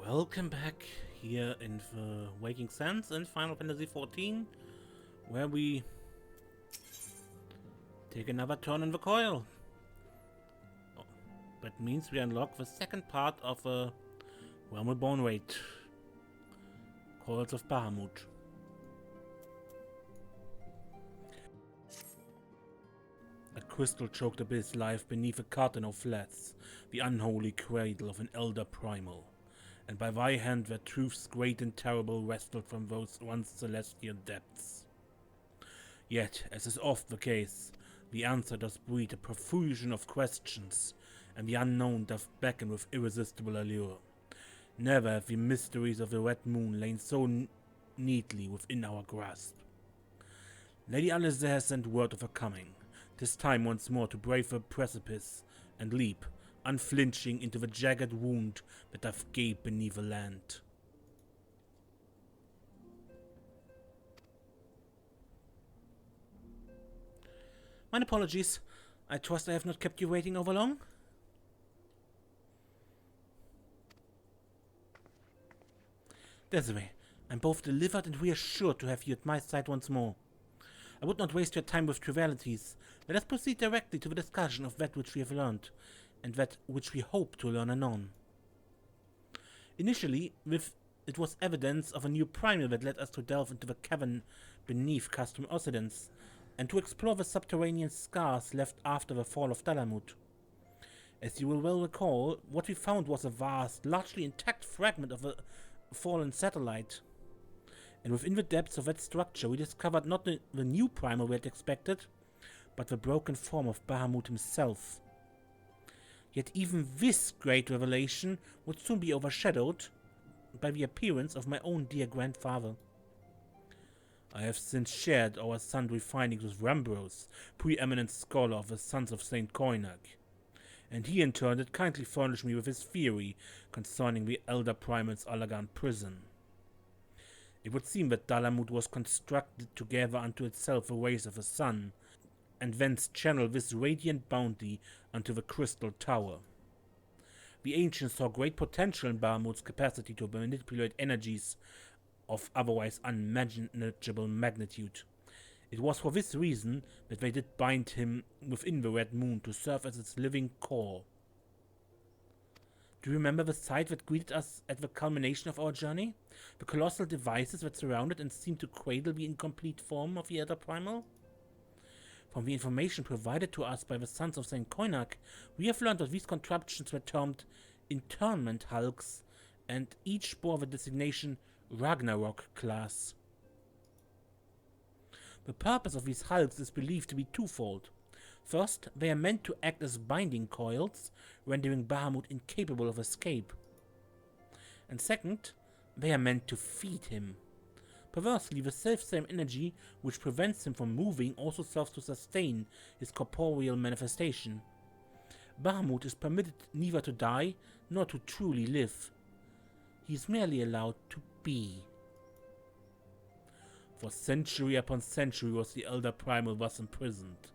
Welcome back here in the Waking Sands in Final Fantasy XIV, where we take another turn in the Coil. Oh, that means we unlock the second part of the Realm Reborn raid, Coils of Bahamut. A crystal-choked abyss lies beneath a curtain of flats, the unholy cradle of an elder primal. And by thy hand were truths great and terrible wrestled from those once celestial depths. Yet, as is oft the case, the answer does breed a profusion of questions, and the unknown doth beckon with irresistible allure. Never have the mysteries of the Red Moon lain so neatly within our grasp. Lady Alisaie has sent word of her coming, 'tis time once more to brave the precipice, and leap, unflinching, into the jagged wound that doth gape beneath the land. My apologies. I trust I have not kept you waiting over long? Desiree, I'm both delivered and reassured to have you at my side once more. I would not waste your time with trivialities. Let us proceed directly to the discussion of that which we have learned, and that which we hope to learn anon. Initially, it was evidence of a new primal that led us to delve into the cavern beneath Custom Occidents, and to explore the subterranean scars left after the fall of Bahamut. As you will well recall, what we found was a vast, largely intact fragment of a fallen satellite. And within the depths of that structure we discovered not the new primal we had expected, but the broken form of Bahamut himself. Yet even this great revelation would soon be overshadowed by the appearance of my own dear grandfather. I have since shared our sundry findings with Rambros, preeminent scholar of the Sons of St. Coinag, and he in turn did kindly furnish me with his theory concerning the Elder Primal's Allagan prison. It would seem that Bahamut was constructed to gather unto itself the rays of the sun, and thence channel this radiant bounty unto the Crystal Tower. The ancients saw great potential in Bahamut's capacity to manipulate energies of otherwise unmanageable magnitude. It was for this reason that they did bind him within the Red Moon to serve as its living core. Do you remember the sight that greeted us at the culmination of our journey? The colossal devices that surrounded and seemed to cradle the incomplete form of the Elder Primal? From the information provided to us by the Sons of St. Coinag, we have learned that these contraptions were termed internment hulks, and each bore the designation Ragnarok class. The purpose of these hulks is believed to be twofold. First, they are meant to act as binding coils, rendering Bahamut incapable of escape. And second, they are meant to feed him. Perversely, the self-same energy which prevents him from moving also serves to sustain his corporeal manifestation. Bahamut is permitted neither to die nor to truly live. He is merely allowed to be. For century upon century was the Elder Primal thus imprisoned,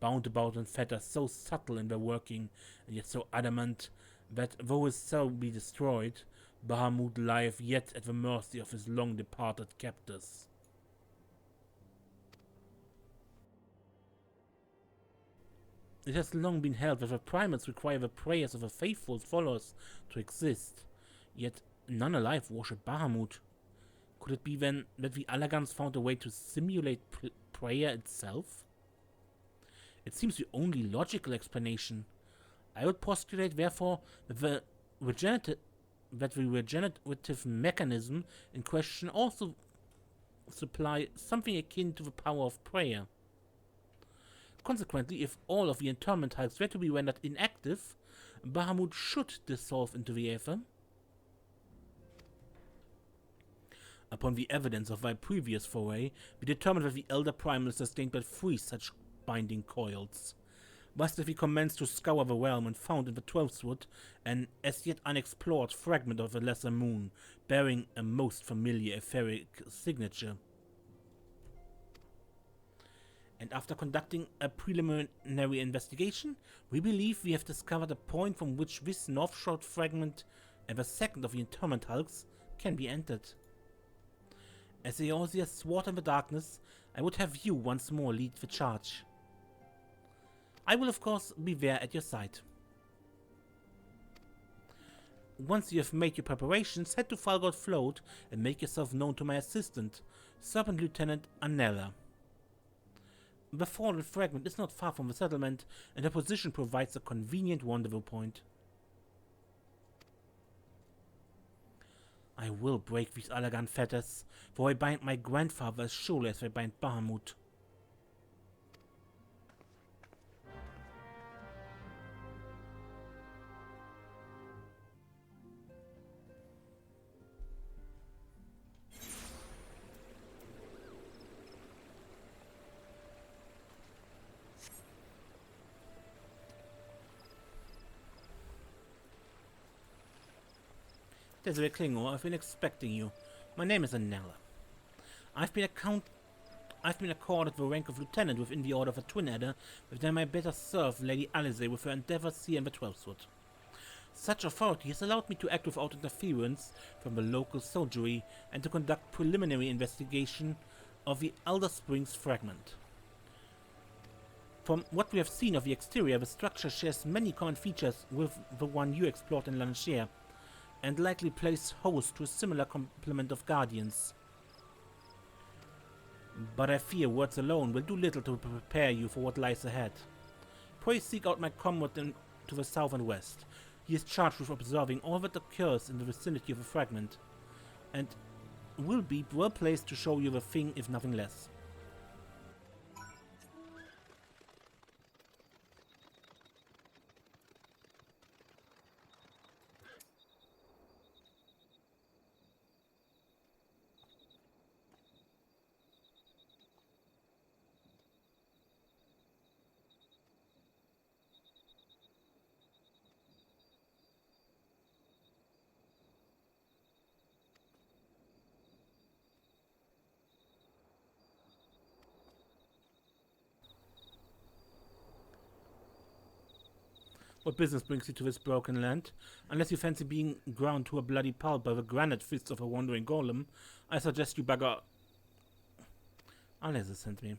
bound about in fetters so subtle in their working and yet so adamant that, though his cell be destroyed, Bahamut lieth yet at the mercy of his long-departed captors. It has long been held that the primates require the prayers of the faithful followers to exist, yet none alive worship Bahamut. Could it be then that the Allagans found a way to simulate prayer itself? It seems the only logical explanation. I would postulate, therefore, that the regenerative mechanism in question also supply something akin to the power of prayer. Consequently, if all of the internment hulks were to be rendered inactive, Bahamut should dissolve into the aether. Upon the evidence of my previous foray, we determined that the Elder Primal sustained but 3 such binding coils. Thus did we commence to scour the realm and found in the 12th wood an as yet unexplored fragment of the Lesser Moon, bearing a most familiar etheric signature. And after conducting a preliminary investigation, we believe we have discovered a point from which this North Shroud fragment and the second of the interment hulks can be entered. As Eosia's sword in the darkness, I would have you once more lead the charge. I will of course be there at your side. Once you have made your preparations, head to Falgout Float and make yourself known to my assistant, Serpent Lieutenant Anella. The fallen fragment is not far from the settlement, and her position provides a convenient rendezvous point. I will break these Allagan fetters, for I bind my grandfather as surely as I bind Bahamut. Desiree Klingor, I've been expecting you. My name is Anella. I've been accorded the rank of lieutenant within the Order of a Twin Adder, but then I better serve Lady Alisaie with her endeavors here in the 12th Wood. Such authority has allowed me to act without interference from the local soldiery and to conduct preliminary investigation of the Elder Springs fragment. From what we have seen of the exterior, the structure shares many common features with the one you explored in Lanchier, and likely plays host to a similar complement of guardians. But I fear words alone will do little to prepare you for what lies ahead. Pray seek out my comrade to the south and west. He is charged with observing all that occurs in the vicinity of the fragment, and will be well placed to show you the thing, if nothing less. What business brings you to this broken land? Unless you fancy being ground to a bloody pulp by the granite fists of a wandering golem, I suggest you bugger... Alisaie sent me.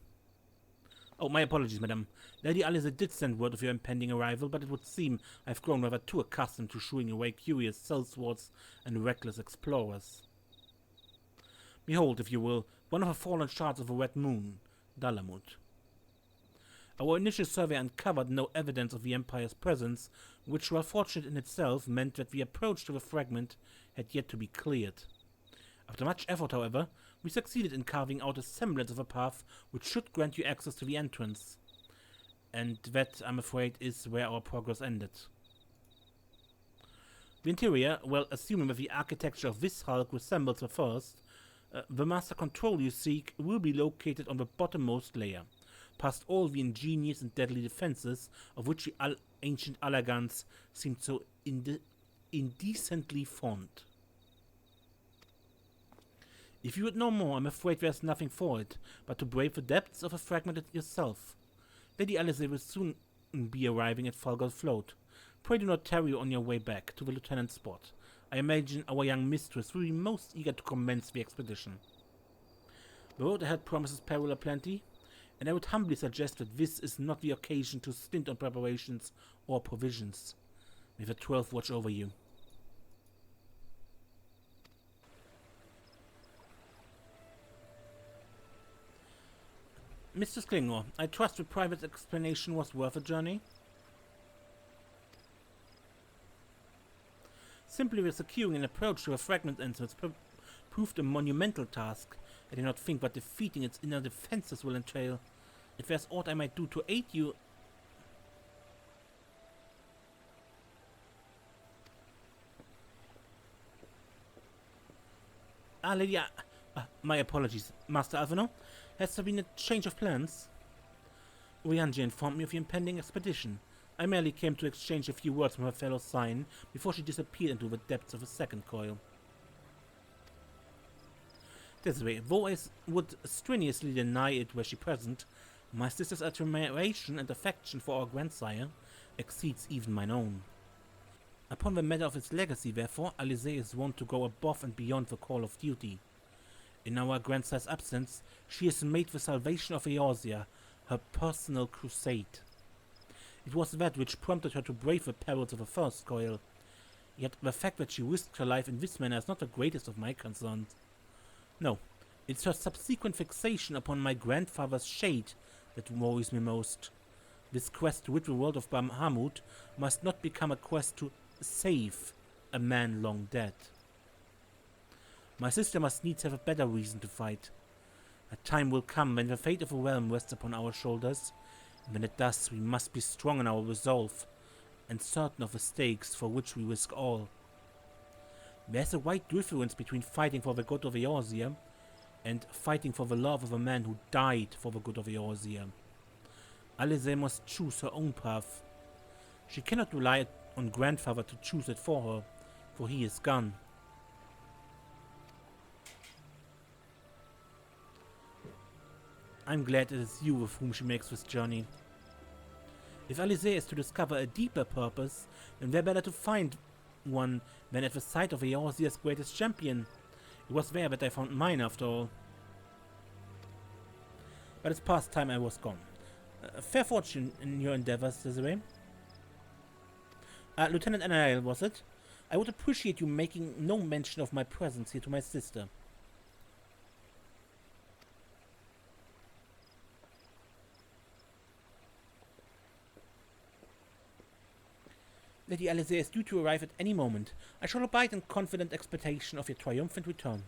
Oh, my apologies, madam. Lady Alisaie did send word of your impending arrival, but it would seem I've grown rather too accustomed to shooing away curious sellswords and reckless explorers. Behold, if you will, one of the fallen shards of a red moon, Bahamut. Our initial survey uncovered no evidence of the Empire's presence, which, while fortunate in itself, meant that the approach to the fragment had yet to be cleared. After much effort, however, we succeeded in carving out a semblance of a path which should grant you access to the entrance. And that, I'm afraid, is where our progress ended. The interior, well, assuming that the architecture of this hulk resembles the first, the master control you seek will be located on the bottommost layer, past all the ingenious and deadly defenses of which the ancient Allagans seemed so indecently fond. If you would know more, I'm afraid there's nothing for it but to brave the depths of a fragment yourself. Lady Alisaie will soon be arriving at Falgout Float. Pray do not tarry on your way back to the lieutenant's spot. I imagine our young mistress will be most eager to commence the expedition. The road ahead promises peril aplenty, and I would humbly suggest that this is not the occasion to stint on preparations or provisions. May the 12th watch over you. Mr. Klingor, I trust the private explanation was worth a journey? Simply the securing an approach to a fragment entrance proved a monumental task. I do not think what defeating its inner defenses will entail. If there's aught I might do to aid you... Lady... my apologies, Master Alvino. Has there been a change of plans? Rianji informed me of the impending expedition. I merely came to exchange a few words from her fellow Sign before she disappeared into the depths of a second coil. This way, though I would strenuously deny it were she present, my sister's admiration and affection for our grandsire exceeds even mine own. Upon the matter of its legacy, therefore, Alisaie is wont to go above and beyond the call of duty. In our grandsire's absence, she has made the salvation of Eorzea her personal crusade. It was that which prompted her to brave the perils of the first Coil. Yet the fact that she risked her life in this manner is not the greatest of my concerns. No, it's her subsequent fixation upon my grandfather's shade that worries me most. This quest to rid the world of Bahamut must not become a quest to save a man long dead. My sister must needs have a better reason to fight. A time will come when the fate of the realm rests upon our shoulders, and when it does, we must be strong in our resolve, and certain of the stakes for which we risk all. There's a wide difference between fighting for the good of Eorzea and fighting for the love of a man who died for the good of Eorzea. Alisaie must choose her own path. She cannot rely on grandfather to choose it for her, for he is gone. I'm glad it is you with whom she makes this journey. If Alisaie is to discover a deeper purpose, then where better to find one than at the site of Eorzea's greatest champion. It was there that I found mine, after all. But it's past time I was gone. Fair fortune in your endeavors, Desiree. Lieutenant Anael, was it? I would appreciate you making no mention of my presence here to my sister. Lady Alisaie is due to arrive at any moment. I shall abide in confident expectation of your triumphant return.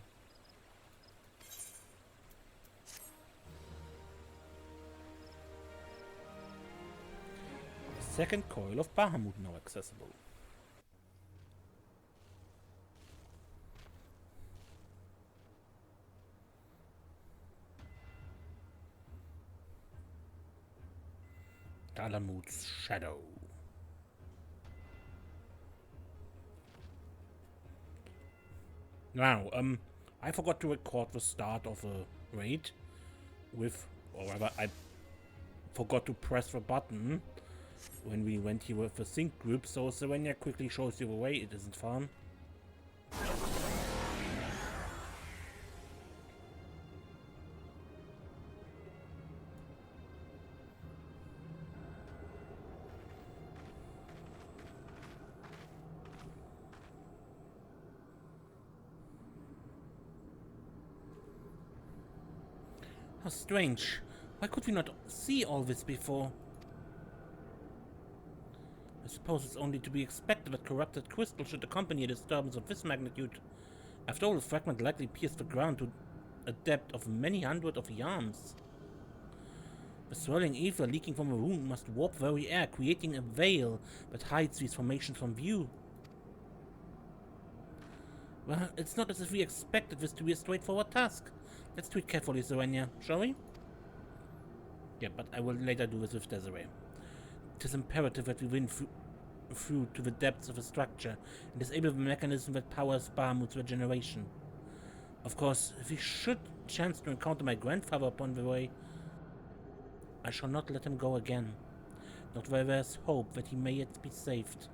The second coil of Bahamut now accessible. Dalamut's shadow. Now, I forgot to record the start of a raid with, or rather, I forgot to press the button when we went here with the sync group, so Serenia quickly shows you the way. It isn't fun. How strange. Why could we not see all this before? I suppose it's only to be expected that corrupted crystal should accompany a disturbance of this magnitude. After all, the fragment likely pierced the ground to a depth of many hundred of yards. The swirling ether leaking from the wound must warp the very air, creating a veil that hides these formations from view. Well, it's not as if we expected this to be a straightforward task. Let's treat carefully, Serenia, shall we? Yeah, but I will later do this with Desiree. It is imperative that we win through to the depths of the structure and disable the mechanism that powers Bahamut's regeneration. Of course, if we should chance to encounter my grandfather upon the way, I shall not let him go again. Not where there is hope that he may yet be saved.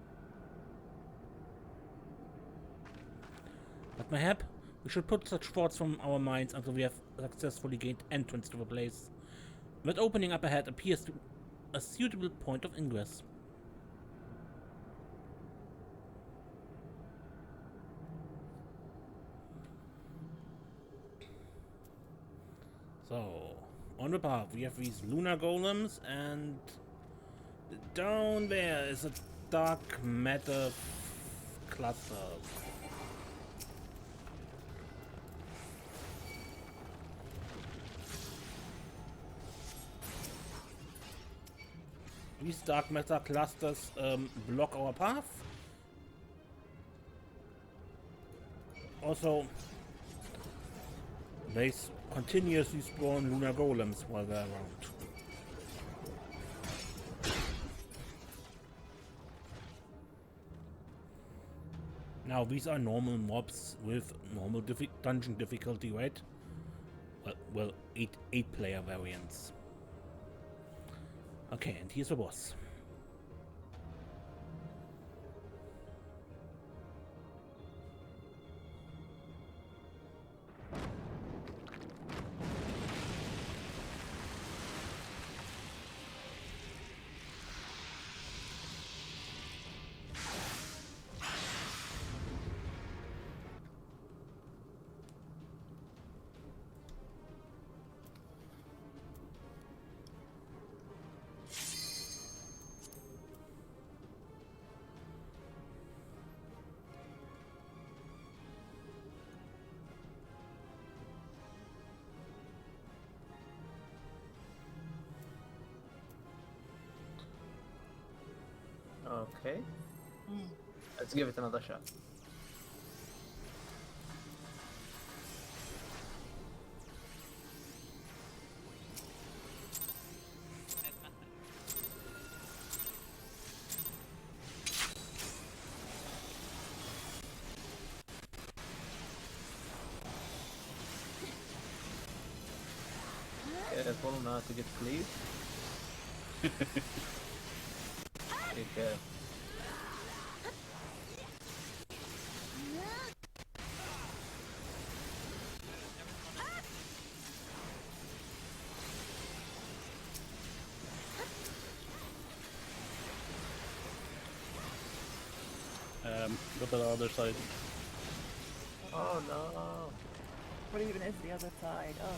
But mayhap we should put such thoughts from our minds until we have successfully gained entrance to the place. That opening up ahead appears to a suitable point of ingress. So, on the path we have these lunar golems, and down there is a dark matter cluster. These dark matter clusters block our path. Also, they continuously spawn lunar golems while they're around. Now, these are normal mobs with normal dungeon difficulty, right? Well, 8-player variants. Okay, and here's the boss. Okay. Let's give it another shot. Careful not to get cleaved. Be careful. Go to the other side. Oh no. What even is the other side? Oh,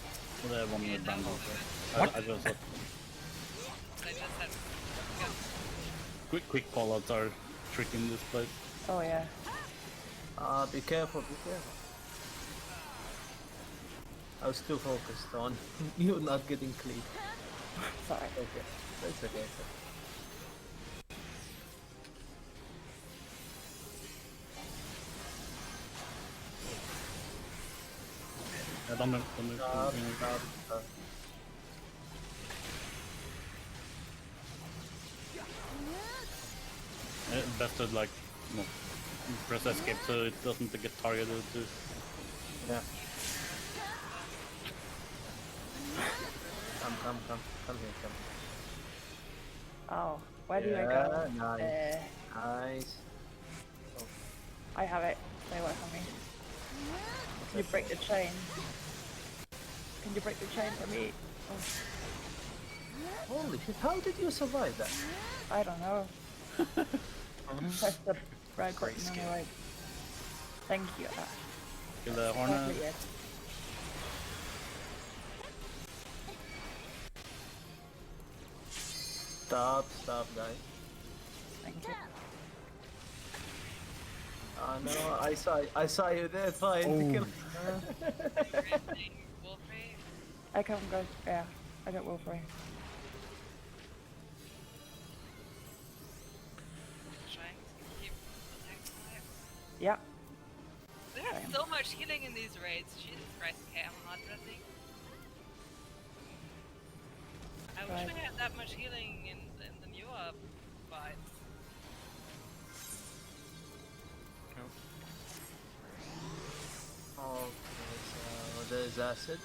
The one with bamboo. What? I just thought I just had. quick callouts are tricky in this place. oh yeah. Be careful, be careful. I was too focused on you not getting clean. Sorry. Okay, that's okay. Don't move. Stop. Best to like, no, press escape so it doesn't get targeted too. Yeah. Come here, come. Oh, where do I Yeah, go? nice. Nice. I have it. Stay away from me. Can you break the chain? Can you break the chain for me? Oh, Holy shit, how did you survive that? I don't know. Press the right button on the right. Thank you. Kill the Hornet. Exactly it. Stop, guys. Thank you. Oh no, I saw you there trying to kill. Seriously, Wolfie? I can go. Yeah, I got will free. Trying to keep protecting lives. Yeah. They have so much healing in these raids. Jesus Christ, okay, I'm hot dressing. I wish Right. we had that much healing in the newer fights. Okay, so there's acid.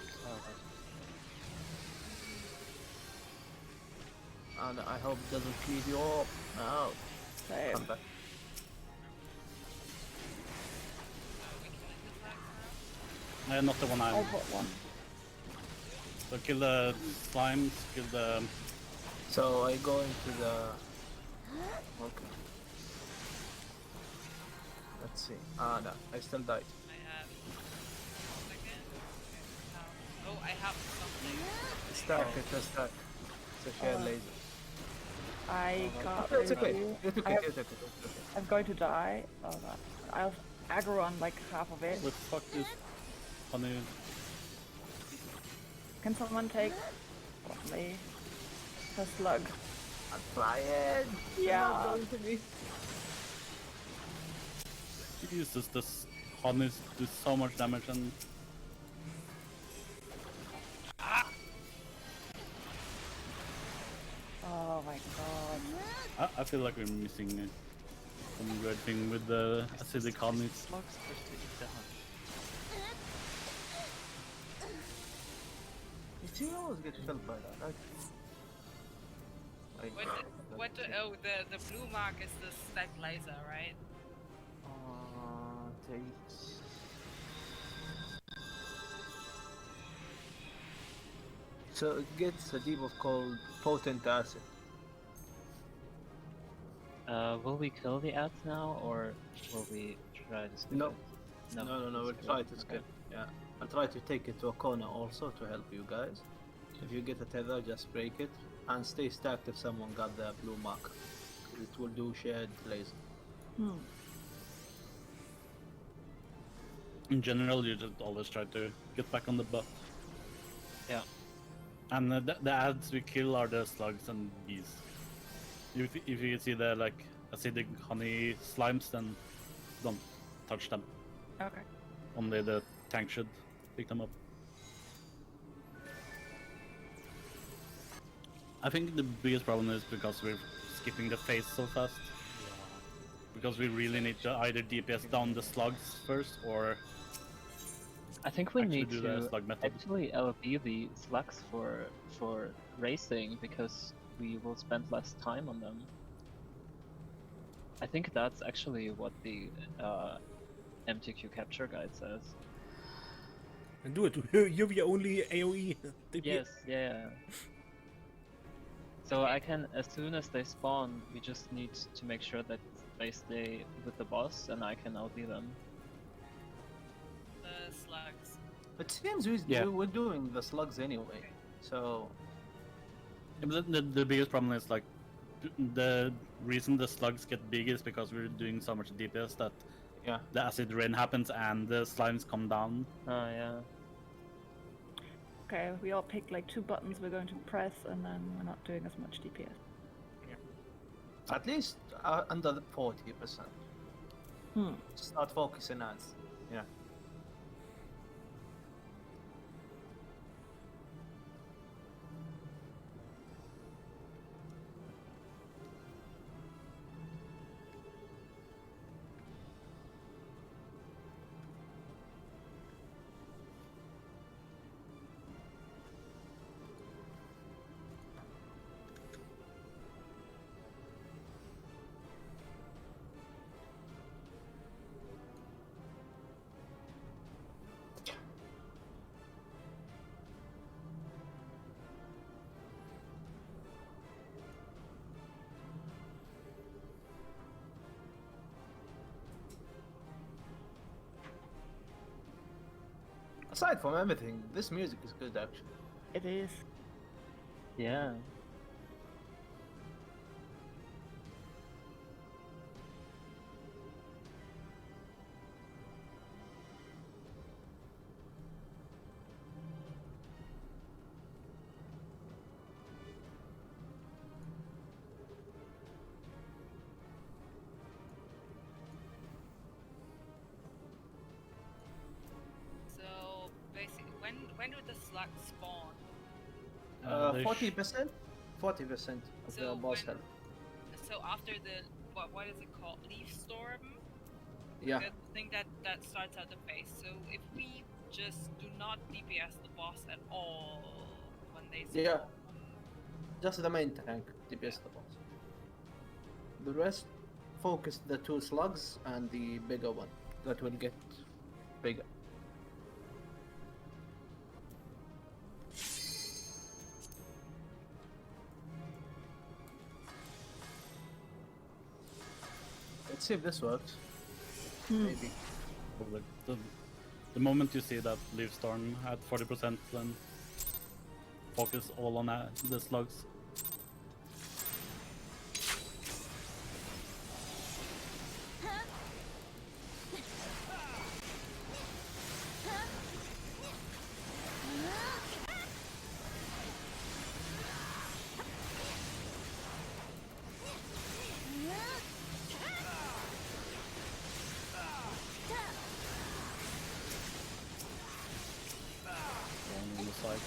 And I hope it doesn't cleave you up. Oh, Same. come back. We can attack now. Not the one I I'm. got one. So kill the slimes, kill the. So I go into the. Okay. Let's see. Ah, no, I still died. I have. Second. Okay, now. Oh, I have something. Stack, it's a stack. It's a shared laser. I got It's okay. review. It's I okay. have- It's okay. It's okay. I'm going to die. Oh god. I'll aggro on like half of it. What the fuck is honey? Can someone take me? A slug. I'm flying. Yeah. Going to me. Jesus, this honey do so much damage and. Oh my god. I feel like we're missing some weird thing with the acidic honeys. Slugs supposed to eat down. You see, I always get killed by that. Oh, the blue mark is the stacked laser, right? Takes. So it gets a debuff called Potent Acid. Will we kill the ads now, or will we try to skip No. it? No, we'll skip try it. to Okay. skip. Yeah. I'll try to take it to a corner also to help you guys. If you get a tether, just break it. And stay stacked if someone got the blue mark. It will do shared laser. In general, you just always try to get back on the butt. Yeah. And the ads we kill are the slugs and bees. If you see the like acidic honey slimes, then don't touch them. Okay. Only the tank should pick them up. I think the biggest problem is because we're skipping the phase so fast. Because we really need to either DPS down the slugs first, or I think we actually need do the to slug method. actually LB the slugs for racing, because we will spend less time on them. I think that's actually what the MTQ capture guide says. And do it. You're the only AoE. Yes, yeah. So I can, as soon as they spawn, we just need to make sure that they stay with the boss, and I can LB them. The slugs. It seems we're doing the slugs anyway, so Yeah, but the biggest problem is like the reason the slugs get big is because we're doing so much DPS that yeah. the acid rain happens and the slimes come down. Oh yeah. Okay, we all pick like 2 buttons we're going to press, and then we're not doing as much DPS. At least under the 40%. Start focusing on. Yeah. Aside from everything, this music is good actually. It is. Yeah. So basically, when do the slugs spawn? They 40%? 40% of So the boss when- health. So after the what is it called? Leaf storm. Yeah. The thing that starts out the phase. So if we just do not DPS the boss at all when they spawn, Yeah. Just the main tank, DPS the boss. The rest, focus the 2 slugs and the bigger one that will get bigger. Let's see if this works. Maybe. probably the moment you see that leaf storm at 40%, then focus all on the slugs. One on the side.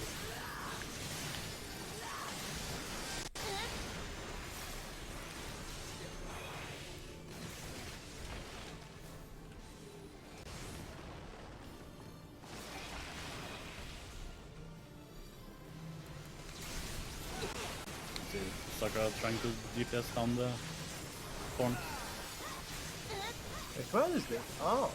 Sakura trying to DPS down the thorn. Wait, where is this? Oh.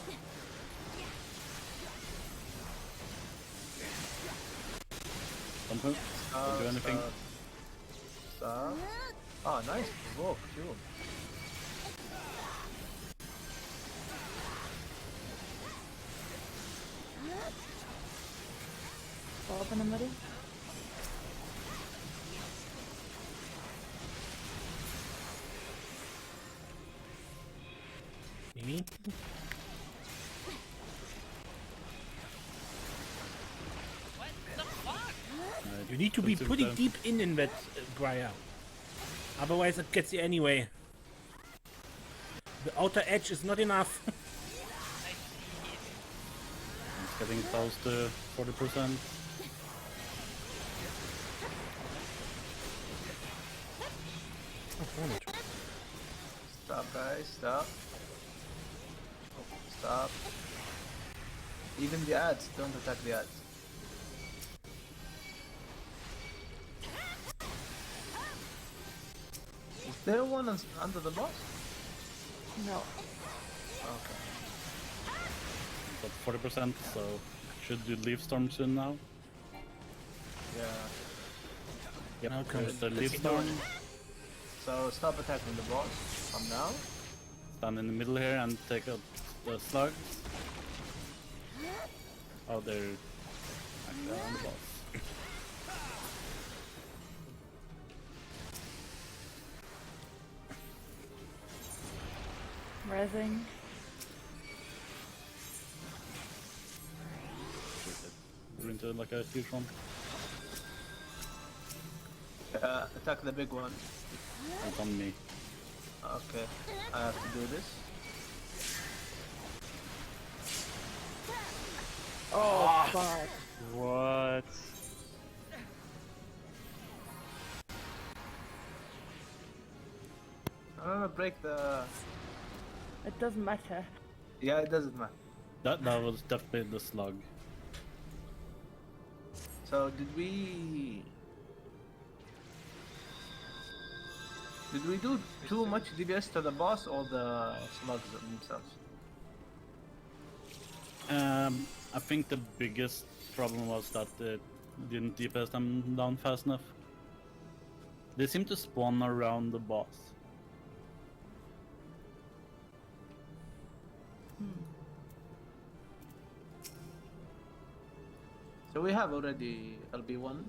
Don't move. Don't do anything. Oh, nice provoke too. Bob in the middle. Maybe? what the fuck? You need to be Consume pretty time. deep in that, Briar. Otherwise it gets you anyway. The outer edge is not enough. I see it. It's getting close to 40%. Oh, damn it. Stop, guys, stop. Stop. Even the ads, don't attack the ads. Is there one under the boss? No. Okay. Got 40%, so should do Leaf Storm soon now. Yeah. Yep, Now comes there's the let's Leaf do Storm. it. So stop attacking the boss from now. Stand in the middle here and take out the slugs. Oh, they're actually on the boss. Rezzing. We're into like a huge one. Attack the big one. It's on me. Okay. I have to do this. Oh, fuck. What? I'm gonna break the... It doesn't matter. Yeah, it doesn't matter. That was definitely the slug. So did we do too much DPS to the boss or the slugs themselves? I think the biggest problem was that it didn't DPS them down fast enough. They seem to spawn around the boss. So we have already LB1.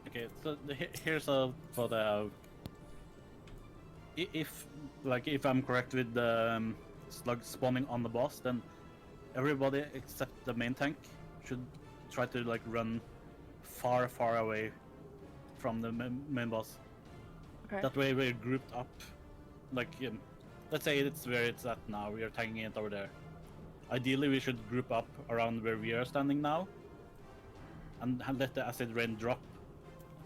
Okay, so here's a thought I have. If I'm correct with the slug spawning on the boss, then everybody except the main tank should try to like run far away from the main boss. Okay. That way we're grouped up. Like, let's say it's where it's at now. We are tagging it over there. Ideally, we should group up around where we are standing now, and let the acid rain drop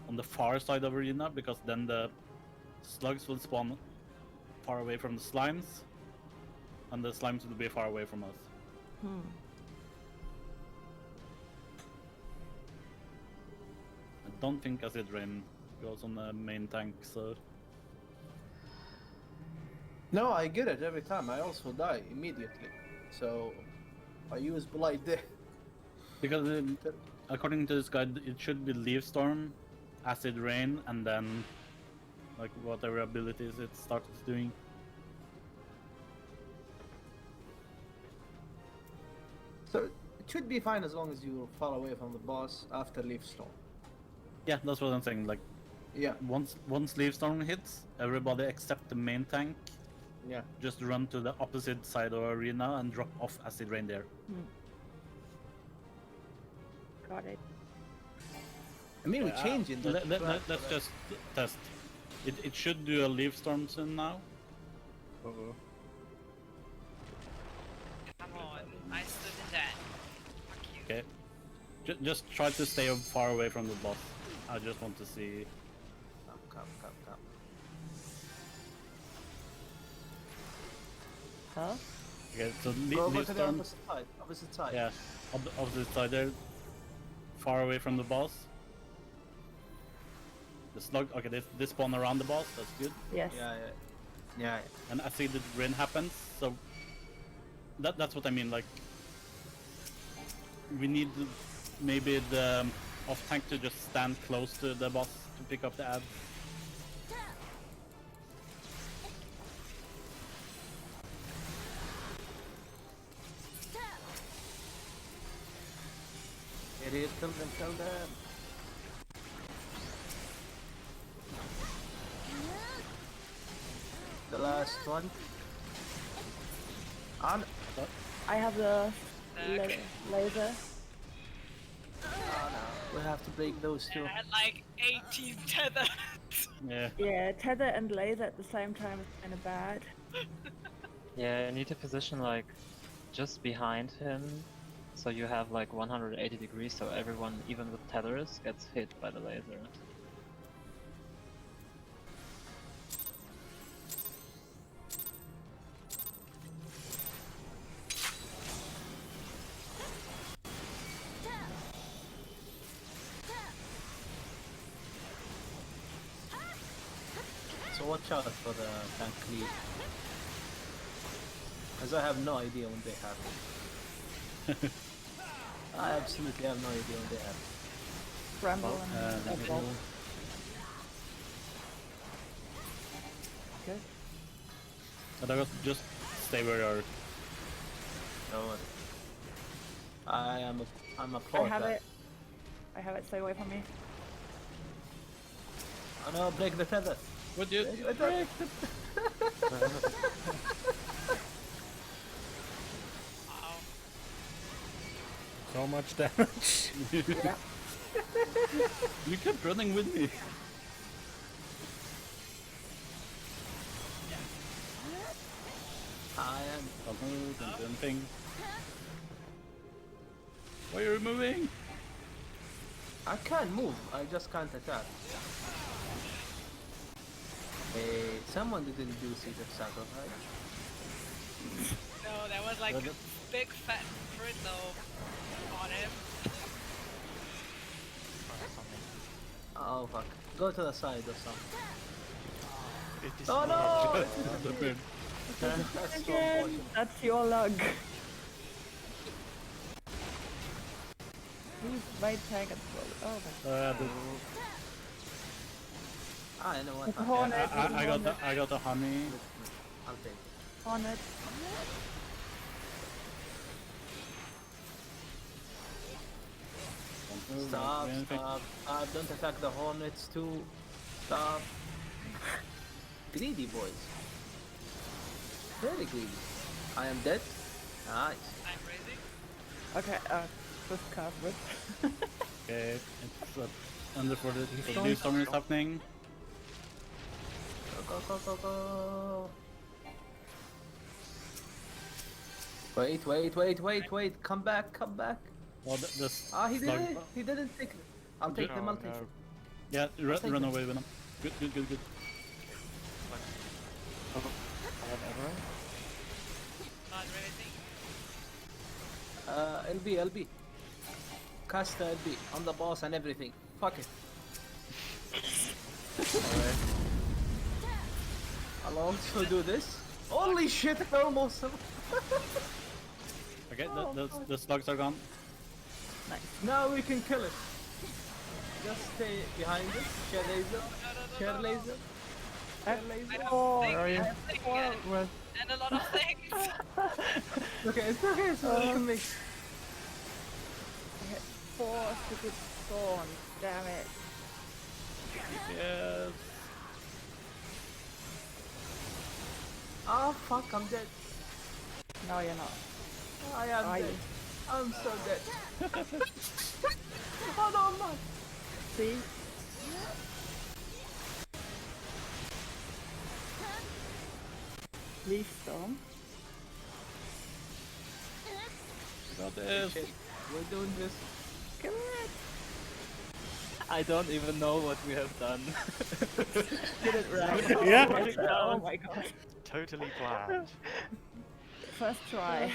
on the far side of arena, because then the slugs will spawn far away from the slimes, and the slimes will be far away from us. I don't think acid rain goes on the main tank, so No, I get it every time. I also die immediately. So I use Blight there. because according to this guide, it should be Leaf Storm, Acid Rain, and then like whatever abilities it starts doing. So it should be fine as long as you fall away from the boss after Leaf Storm. Yeah, that's what I'm saying. Like Yeah, once Leaf Storm hits, everybody except the main tank yeah. just run to the opposite side of arena and drop off Acid Rain there. Got it. I mean, we change in the Let's just test. It should do a Leaf Storm soon now. Come on, I stood in that. Fuck you. Okay. Just try to stay far away from the boss. I just want to see. Come. Huh? Okay, so Go over Leaf to the Storm. opposite side. Yeah, opposite side there. Far away from the boss. The slug. Okay, they spawn around the boss. That's good. Yes. Yeah. And I see the rain happens. So that's what I mean. Like we need maybe the off tank to just stand close to the boss to pick up the ad. Idiot, kill them. The last one. On. I have the Okay. laser. Oh no. We have to break those two. I had like 18 tethers. Yeah. Yeah, tether and laser at the same time is kind of bad. Yeah, you need to position like just behind him, so you have like 180 degrees, so everyone, even with tethers, gets hit by the laser. So watch out for the tank lead. As I have no idea when they happen. I absolutely have no idea when they happen. Bramble and Deadbolt. Okay. So that was just stay where you are. No one. I'm a I pro at have that. it. I have it. Stay away from me. Oh no, break the tether. Would you? Break the tether. Wow. So much damage. You kept running with me. I am. Bahamut and thing. Why are you moving? I can't move. I just can't attack. Hey, someone didn't do Seed of Sacrifice. No, there was like a big fat brindle on him. Oh fuck. Go to the side or something. It is Oh no! Disappeared. That's so Again, unfortunate. that's your luck. Who's right tank at the Oh my I know what. It's a hornet. I got the honey. I'll take it. Hornet. Stop, stop. Don't attack the hornets too. Stop. Greedy boys. Very greedy. I am dead. Nice. I'm raising. Okay, just cast whip. Okay, it's under for the new storm is happening. Go, go, go, go, go. Wait. Come back, come back. Well, this Ah, he didn't. He didn't take it. I'll take them. I'll take them. Yeah, take run them. away with him. Good. Not raising. LB. Cast the LB on the boss and everything. Fuck it. Alright. I'll also do this. Holy shit! I almost. Okay, the slugs are gone. Now we can kill it. Just stay behind it. Share laser. Share laser. Share laser. Where are you? And a lot of things. Okay, it's okay. So we can make. I hit 4 stupid thorns. Damn it. Yes. Oh fuck! I'm dead. No, you're not. I am Are dead. you? I'm so dead. Oh no, I'm not. See? Leaf storm. Got this. Shit. We're doing this. Come on. I don't even know what we have done. Did it right. Yeah. Oh my god. totally planned. First try.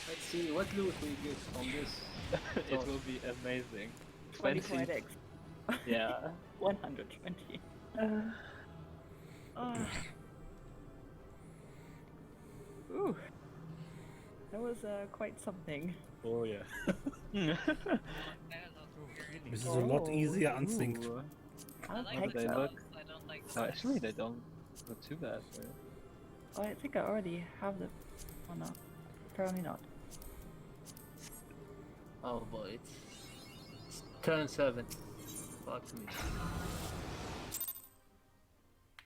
Let's see what loot we get from this. It will be amazing. 20 20. credits. Yeah. 120. Ooh. That was quite something. Oh yeah. This is a lot easier unsynced. Ooh. I I'll like take the they that. look- slugs, I don't like Oh, slugs. actually, they don't look too bad. Right? Oh, I think I already have the. Oh no. Apparently not. Oh boy. It's turn 7. Fuck me.